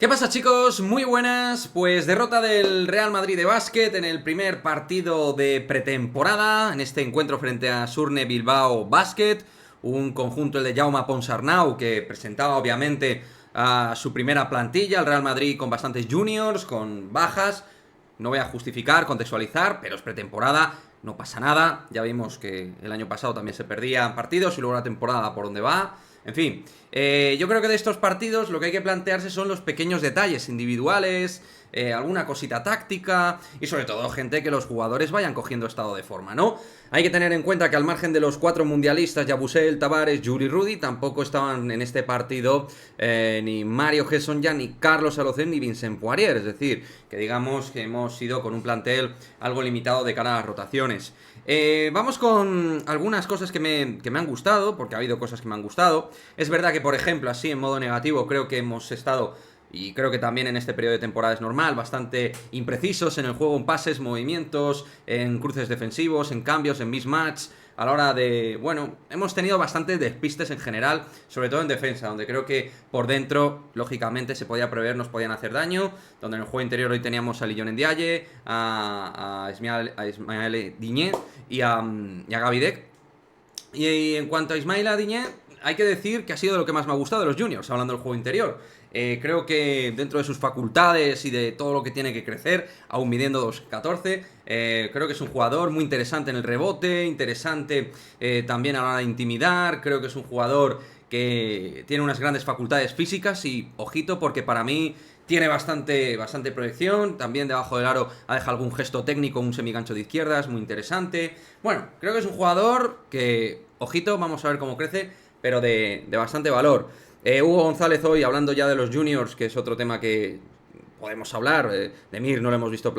¿Qué pasa, chicos? Muy buenas. Pues derrota del Real Madrid de básquet en el primer partido de pretemporada, en este encuentro frente a Surne Bilbao Basket, un conjunto, el de Jaume Ponsarnau, que presentaba obviamente a su primera plantilla, el Real Madrid con bastantes juniors, con bajas. No voy a justificar, contextualizar, pero es pretemporada, no pasa nada. Ya vimos que el año pasado también se perdían partidos y luego la temporada por donde va. En fin, yo creo que de estos partidos lo que hay que plantearse son los pequeños detalles individuales, alguna cosita táctica y sobre todo, gente, que los jugadores vayan cogiendo estado de forma, ¿no? Hay que tener en cuenta que al margen de los 4 mundialistas, Yabusel, Tavares, Yuri, Rudy, tampoco estaban en este partido ni Mario Hesonja, ni Carlos Alocen, ni Vincent Poirier. Es decir, que digamos que hemos ido con un plantel algo limitado de cara a las rotaciones. Vamos con algunas cosas que me han gustado, porque ha habido cosas que me han gustado. Es verdad que, por ejemplo, así en modo negativo, creo que hemos estado, y creo que también en este periodo de temporada es normal, bastante imprecisos en el juego, en pases, movimientos, en cruces defensivos, en cambios, en mismatch. A la hora de... Bueno, hemos tenido bastantes despistes en general, sobre todo en defensa, donde creo que por dentro, lógicamente, se podía prever, nos podían hacer daño. Donde en el juego interior hoy teníamos a Lillon Ndiaye, a Ismael Digne y a Gaby Deck. Y en cuanto a Ismaila Digne, hay que decir que ha sido lo que más me ha gustado de los juniors, hablando del juego interior. Creo que dentro de sus facultades y de todo lo que tiene que crecer, aún midiendo 2,14, creo que es un jugador muy interesante en el rebote, interesante también a la hora de intimidar. Creo que es un jugador que tiene unas grandes facultades físicas y, ojito, porque para mí tiene bastante proyección. También debajo del aro ha dejado algún gesto técnico, un semigancho de izquierdas, muy interesante. Bueno, creo que es un jugador que, ojito, vamos a ver cómo crece, pero de bastante valor. Hugo González hoy, hablando ya de los juniors, que es otro tema que podemos hablar. De Mir no lo hemos visto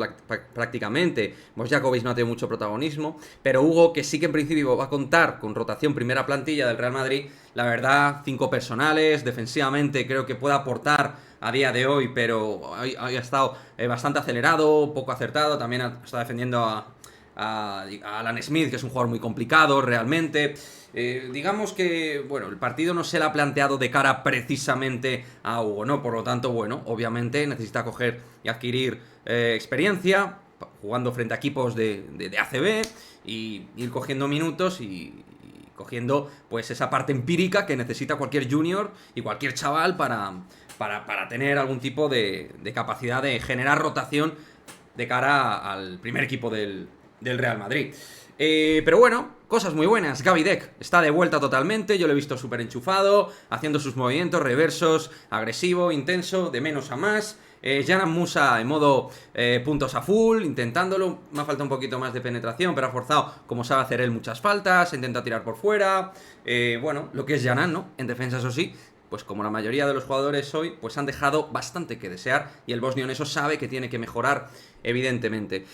prácticamente. Mosjakovic no ha tenido mucho protagonismo. Pero Hugo, que sí que en principio va a contar con rotación primera plantilla del Real Madrid, la verdad, 5 personales. Defensivamente creo que puede aportar a día de hoy, pero ha estado bastante acelerado, poco acertado. También ha estado defendiendo a Alan Smith, que es un jugador muy complicado realmente. Digamos que, bueno, el partido no se le ha planteado de cara precisamente a Hugo, ¿no? Por lo tanto, bueno, obviamente necesita coger y adquirir experiencia, jugando frente a equipos de ACB, y ir cogiendo minutos y cogiendo pues esa parte empírica que necesita cualquier junior y cualquier chaval para tener algún tipo de capacidad de generar rotación de cara al primer equipo del Real Madrid. Pero bueno, cosas muy buenas. Gaby Deck está de vuelta totalmente. Yo lo he visto súper enchufado, haciendo sus movimientos, reversos, agresivo, intenso, de menos a más. Janan Musa en modo puntos a full, intentándolo. Me ha faltado un poquito más de penetración, pero ha forzado, como sabe hacer él, muchas faltas. Intenta tirar por fuera. Bueno, lo que es Janan, ¿no? En defensa, eso sí, pues como la mayoría de los jugadores hoy, pues han dejado bastante que desear. Y el bosnio en eso sabe que tiene que mejorar, evidentemente.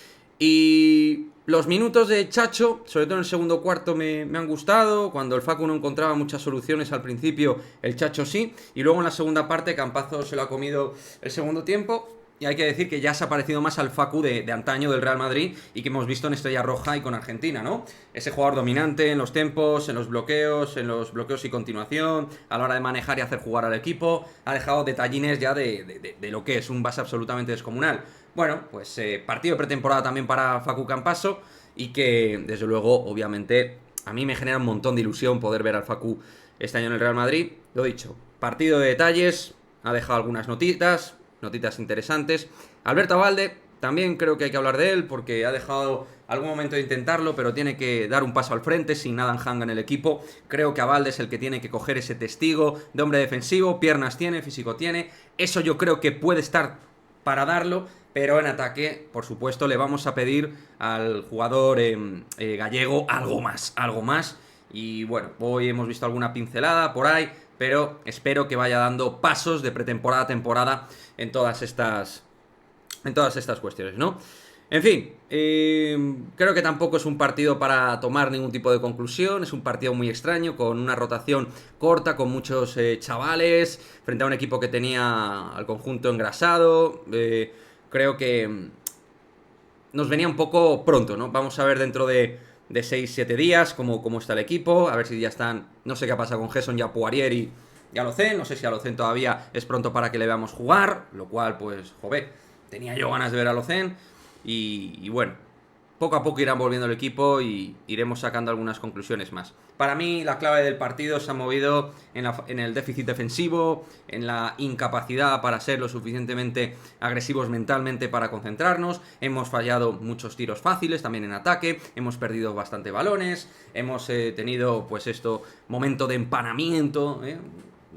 Y los minutos de Chacho, sobre todo en el segundo cuarto, me han gustado. Cuando el Facu no encontraba muchas soluciones al principio, el Chacho sí. Y luego en la segunda parte, Campazzo se lo ha comido el segundo tiempo. Y hay que decir que ya se ha parecido más al Facu de antaño del Real Madrid y que hemos visto en Estrella Roja y con Argentina, ¿no? Ese jugador dominante en los tempos, en los bloqueos y continuación, a la hora de manejar y hacer jugar al equipo. Ha dejado detallines ya de lo que es un base absolutamente descomunal. Bueno, pues partido de pretemporada también para Facu Campazzo, y que, desde luego, obviamente, a mí me genera un montón de ilusión poder ver al Facu este año en el Real Madrid. Lo dicho, partido de detalles, ha dejado algunas notitas interesantes. Alberto Abalde, también creo que hay que hablar de él, porque ha dejado algún momento de intentarlo, pero tiene que dar un paso al frente sin Adam Hanga en el equipo. Creo que Abalde es el que tiene que coger ese testigo de hombre defensivo. Piernas tiene, físico tiene. Eso yo creo que puede estar para darlo, pero en ataque, por supuesto, le vamos a pedir al jugador gallego algo más. Y bueno, hoy hemos visto alguna pincelada por ahí, pero espero que vaya dando pasos de pretemporada a temporada en todas estas cuestiones, ¿no? En fin, creo que tampoco es un partido para tomar ningún tipo de conclusión. Es un partido muy extraño, con una rotación corta, con muchos chavales, frente a un equipo que tenía al conjunto engrasado. Creo que nos venía un poco pronto, ¿no? Vamos a ver dentro de 6-7 días cómo está el equipo, a ver si ya están... No sé qué ha pasado con Hesonja, Poirier y Alocen. No sé si Alocen todavía es pronto para que le veamos jugar, lo cual, pues, joder, tenía yo ganas de ver a Alocen. Y bueno, poco a poco irán volviendo el equipo y iremos sacando algunas conclusiones más. Para mí, la clave del partido se ha movido en el déficit defensivo, en la incapacidad para ser lo suficientemente agresivos mentalmente para concentrarnos. Hemos fallado muchos tiros fáciles también en ataque, hemos perdido bastante balones, hemos tenido, pues esto, momento de empanamiento,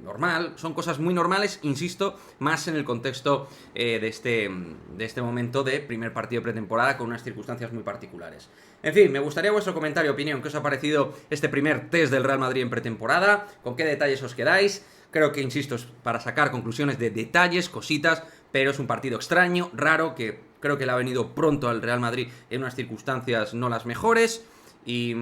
normal, son cosas muy normales, insisto, más en el contexto de este momento de primer partido de pretemporada con unas circunstancias muy particulares. En fin, me gustaría vuestro comentario, opinión, qué os ha parecido este primer test del Real Madrid en pretemporada, con qué detalles os quedáis. Creo que, insisto, es para sacar conclusiones de detalles, cositas, pero es un partido extraño, raro, que creo que le ha venido pronto al Real Madrid en unas circunstancias no las mejores. Y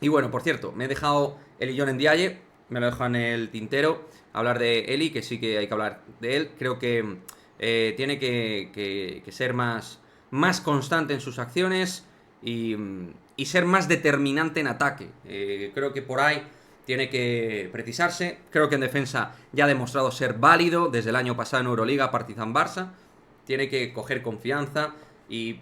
bueno, por cierto, me he dejado el Illón en Ndiaye, me lo dejo en el tintero, hablar de Eli, que sí que hay que hablar de él. Creo que tiene que ser más constante en sus acciones y ser más determinante en ataque. Creo que por ahí tiene que precisarse. Creo que en defensa ya ha demostrado ser válido desde el año pasado en Euroliga, Partizan-Barça. Tiene que coger confianza y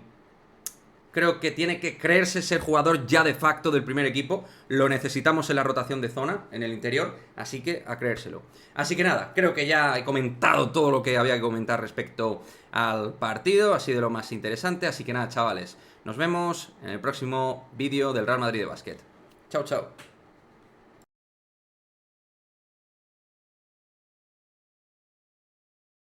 creo que tiene que creerse ser jugador ya de facto del primer equipo. Lo necesitamos en la rotación de zona, en el interior, así que a creérselo. Así que nada, creo que ya he comentado todo lo que había que comentar respecto al partido. Ha sido lo más interesante, así que nada, chavales. Nos vemos en el próximo vídeo del Real Madrid de básquet. Chao, chao.